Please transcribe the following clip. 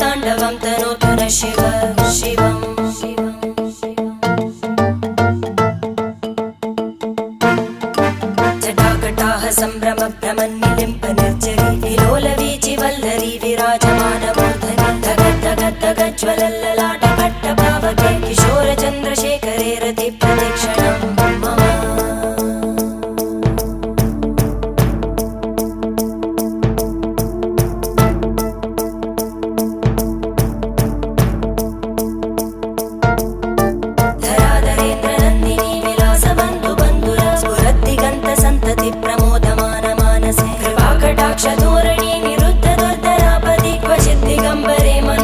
ताण्डवं तनोतु न शिव शिवम् जटाकटाः सम्भ्रम भ्रमन्निलिम्प निर्जरी विलोलवीचि वल्लरी विराजमानमूर्धनि धगज्ज्वलल्ललाटपट्टपावके किशोरचन्द्रशेखरे रतिप्रतिक्षणं मम धराधरेन्द्रनन्दिनी विलासबन्धु बन्धुरा स्फुरद्दिगन्तसन्तति प्रमोदमान मानसे कृपाकटाक्षधोरणी निरुद्ध दुर्धरापदि क्वचिद् दिगम्बरे मन